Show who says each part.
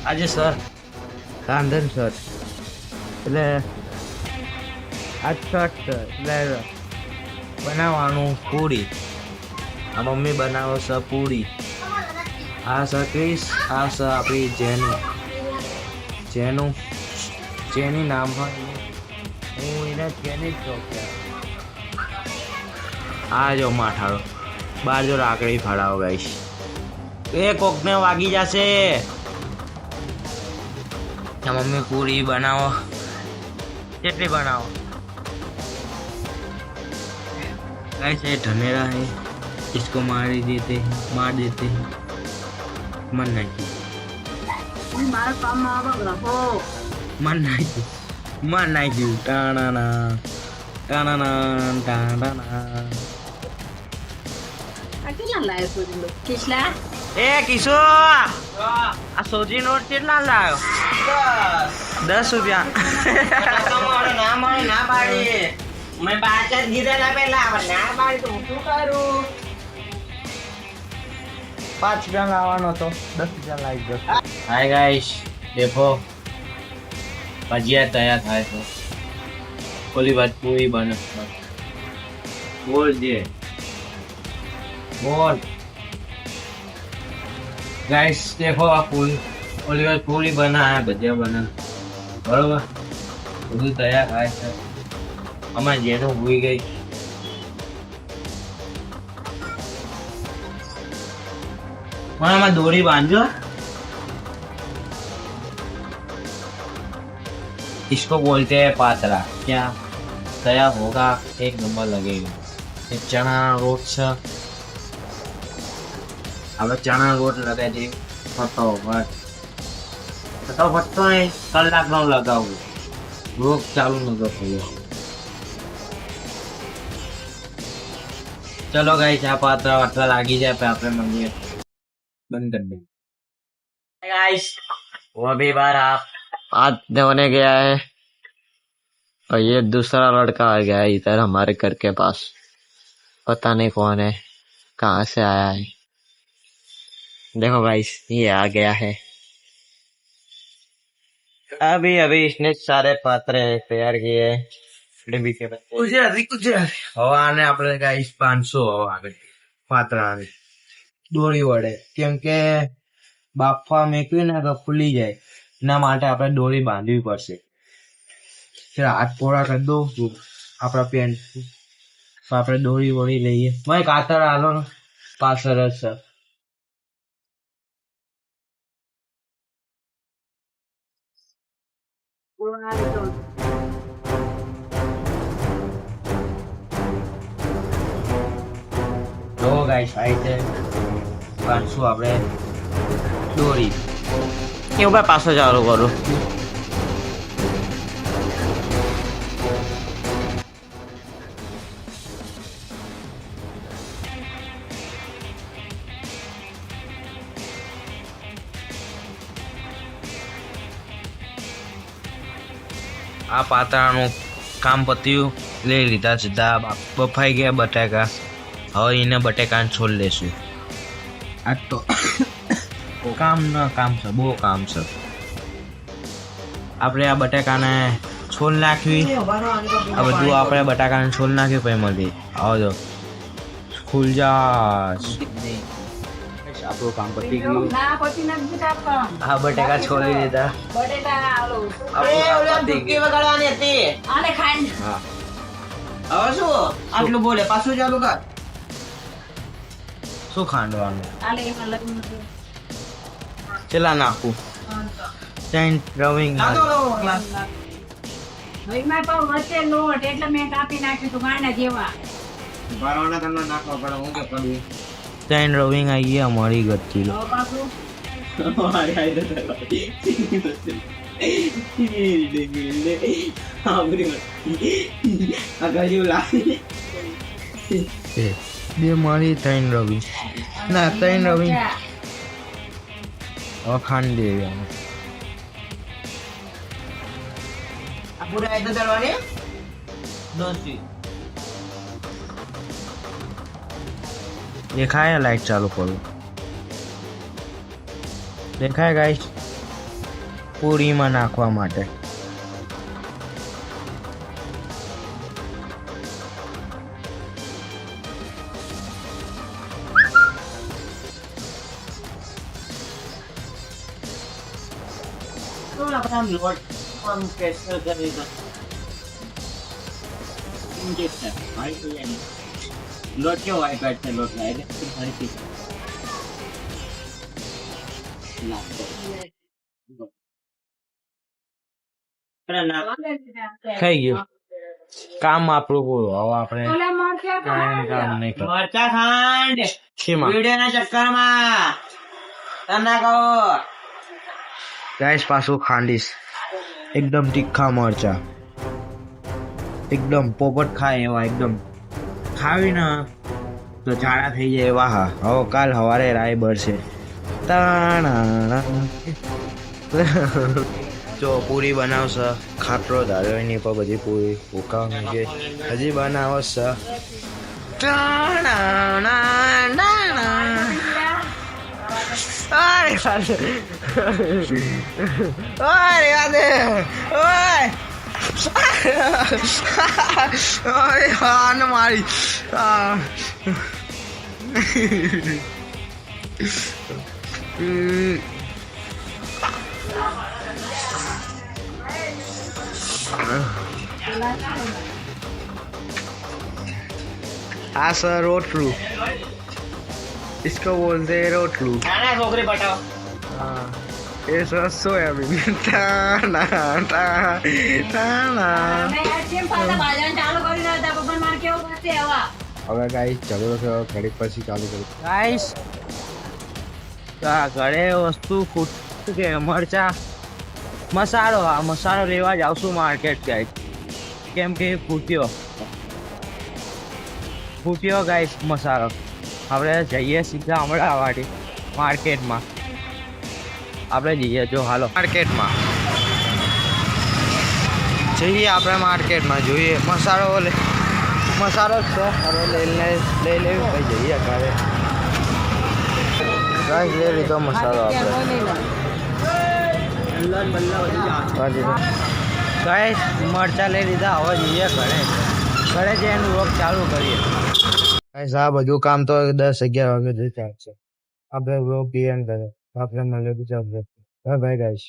Speaker 1: આજે sir કાંધન sir એટલે આજ શર્ટ છે એટલે બનાવવાનું પૂરી. આ મમ્મી બનાવો છે પૂરી. આ છે ક્રિસ, આ છે આપણી જેનું નામ હોય હું એને જેની જ જોઉં. આ જો માઠાળો બાર જો રાકડી ફાડાવો ગાઈશ. એ કોકને વાગી જશે. મમ્મી પૂરી બનાવો. કેટલી બનાવો गाइस? ये ढनेरा है, इसको मार देते हैं. मन नहीं ए किशो आ सोजी नोट કેટલા લાયો? 10 રૂપિયા. ના પાડી मैं 5 દીધેલા પેલા ના પાડી તો શું કરું? 5 રૂપિયા લાવવાનો તો 10 રૂપિયા લાવી દો. हाय गाइस देखो भजिया तैयार થાય તો ઓલી વાત પૂરી બને. બોલ જે બોલ गाइस देखो આ પૂરી ઓલી વાત પૂરી બના है भजिया बना बरोबर બધું તૈયાર થાય છે. અમાર જેનું ભૂઈ ગઈ માં દોરી બાંધો. इसको बोलते हैं पातरा. क्या तैयार होगा एक नंबर लगेगा. एक चना रोट છે. હવે ચણા રોટ લગાવી દે ફટાફટ તો કલાક નો લગાવું. રોગ ચાલુ ન કરવો. चलो गाइस आप पात्रा वात्रा लागी जाए पे आपने मंदिर बंद कर दे. गाइस वो अभी बार आप हाथ धोने गया है और ये दूसरा लड़का आ गया है इधर हमारे घर के पास. पता नहीं कौन है, कहाँ से आया है. देखो गाइस ये आ गया है. अभी इसने सारे पात्रे तैयार किए. હવાને આપણે ગાઈસ 500 હવા આગળ પાતળા દોરી વડે, કેમ કે બાફવા મેકવી ને તો ફૂલી જાય એના માટે આપણે દોરી બાંધવી પડશે. હાથ પોળા કરી દઉં આપણા પેન્ટ. આપણે દોરી વળી લઈએ. ભાઈ કાતર આલો ને પાછળ જ છે. જો ગાઈસ આ રીતે 500 આપણે દોરી એવું ભાઈ પાછો ચાલુ કરું. આ પાતળાનું કામ પત્યું લઈ લીધા. સીધા બફાઈ ગયા બટાકા. હવે એને બટેકાને છોલ લેશું. આ તો કામ છે, બહુ કામ છે. આપણે આ બટાકાને છોલ નાખવી. આ બધું આપણે બટાકાને છોલ નાખ્યું પછી મળી આવો જો ખુલ જા. આપણું કામ પતી ગયું. આ બટેકા છોલી દીધા. આટલું બોલે પાછું ચાલુ કર. શું ખાંડવાનું? ચલા નાખું રવિંગ
Speaker 2: એટલે મેં કાપી નાખ્યું તું ગાંડા જેવા.
Speaker 1: ત્રણ રવિંગ આવી ગયા અમારી ગચ્ચી. બે મારી ત્રણ રવિ ના ત્રણ રવિ
Speaker 3: હવે ખાંડ દેવી આમાં.
Speaker 1: આ પૂરા એ તો કરવાની દોસ્તી
Speaker 3: દેખાય લાઈટ ચાલુ કરું. દેખાય ગાઈસ પૂરીમાં નાખવા માટે.
Speaker 1: થોડા બધા લોટ આમ પ્રેશર કરી દો ઇન્જેક્શન ભાઈ તો યાર લોટ કેવો હોય કાઢ લોટ લાગે એટલે ઘણી ચીજ
Speaker 3: થઈ ગયું કામ આપણું પૂરું. હવે આપણે
Speaker 2: ઓલા મરચાં
Speaker 3: કાંઈ કામ નહીં કરવું.
Speaker 1: મરચા ખાંડ
Speaker 3: શેમાં?
Speaker 1: વિડિયોના ચક્કરમાં તને કહો
Speaker 3: ગાઈસ પાછું ખાંડીશ. એકદમ તીખા મરચા, એકદમ પોપટ ખાય એવા, એકદમ ખાવી ને તો ઝાડા થઈ જાય એવા. હા હવે કાલ સવારે રાય બળશે. જો પૂરી બનાવશે, ખાટલો ધાર્યો એની પર બધી પૂરી ઉકાવ કે હજી બનાવશે. અરે આને મારી हाँ सर रोटलू इसको बोलते हैं रोटलू.
Speaker 1: નાના છોકરી બતાવો
Speaker 3: हाँ ये सर सोयाबीन टाना टाना
Speaker 2: મેં આ જેમ પાછા ભાજણ ચાલુ કરી રહ્યા હતા પણ મારે કેવું થશે હવા
Speaker 3: હવે ગાઈસ ચાલુ તો ઘડીક પછી ચાલુ કરું. ગાઈસ ઘરે વસ્તુ ખૂટ કે મરચા મસાલો, આ મસાલો લેવા જ આવશું માર્કેટ ગાઈસ, કેમ કે ફૂટ્યો ગાઈસ મસાલો. આપણે જઈએ સીધા અમદાવાદ માર્કેટમાં. આપણે જઈએ જો હાલો માર્કેટમાં જઈએ. આપણે માર્કેટમાં જોઈએ મસાલો મસાલો જ છે. હવે લઈ લેવી પછી જઈએ ઘરે. ગાઈસ લઈ લીધો મસાલો આપણે. ગાઈસ મરચા લઈ લીધા, હવે જઈએ ઘરે જઈને વ્લોગ ચાલુ કરીએ. ગાઈસ આ બધું કામ તો 10-11 વાગે ચાલશે. આપણે વ્લોગ પીએમ કરે આપણે મળે બીજા બાય ગાઈસ.